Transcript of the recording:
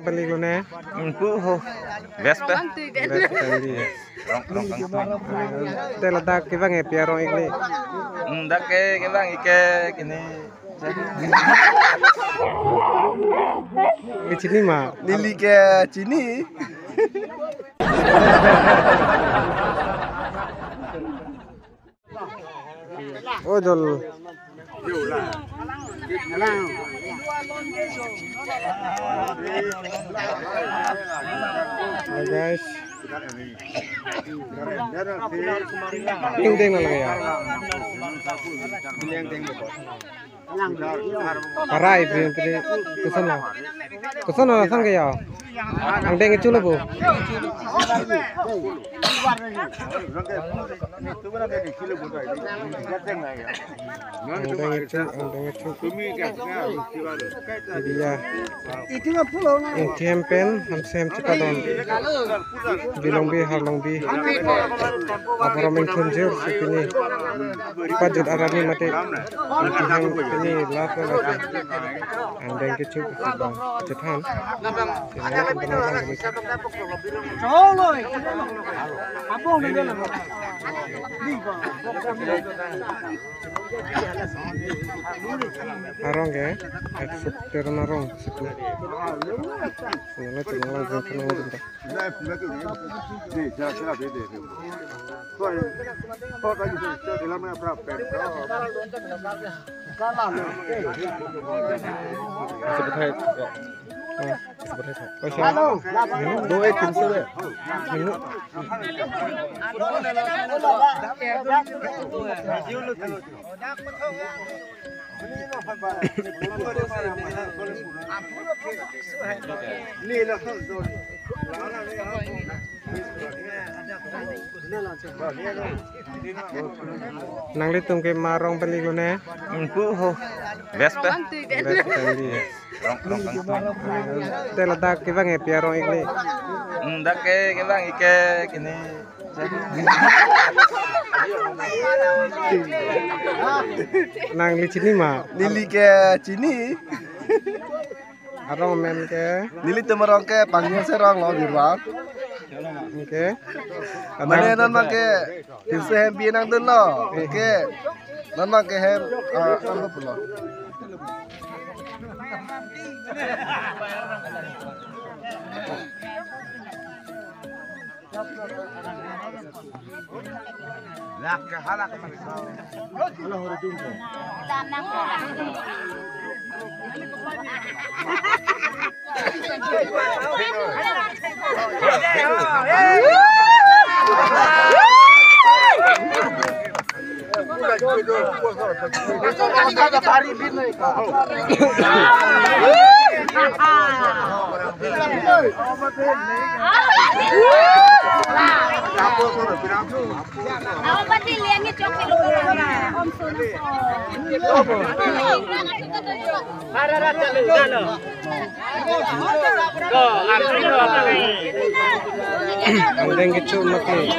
beli lu ne? Puho. Vespa. Teledak kita ngepiarong ini. Ndak ke bang ike kini. Di sini mah. Nili ke sini. Oh jol. Hai guys. Ding lagi ya. Parai ini kusana. Kusana langsung ke ya. Ang deng itu lebu. Dia campaign ham cikadon bilong bi harlong bi apa main kunjur sini pajut arani mati ini lapa lagi andeng kecil cetan arong ya ekspor narong situ ini tinggal bentar nang litung ke marong beli lu ne? Puho. Vespa. Teledak kita ngepiarong ini. Ndak ke bang ike kini. Nang di sini mah. Nili ke sini. Arong men ke. Nili temerong ke panggil serong lo di ruang. Oke. Mana non make tilse hem pinang dun lo. Oke. Non make hem apa pulo. Lah ke halak mereka. Halo hore jumpa. Tanang andeng gitu mati.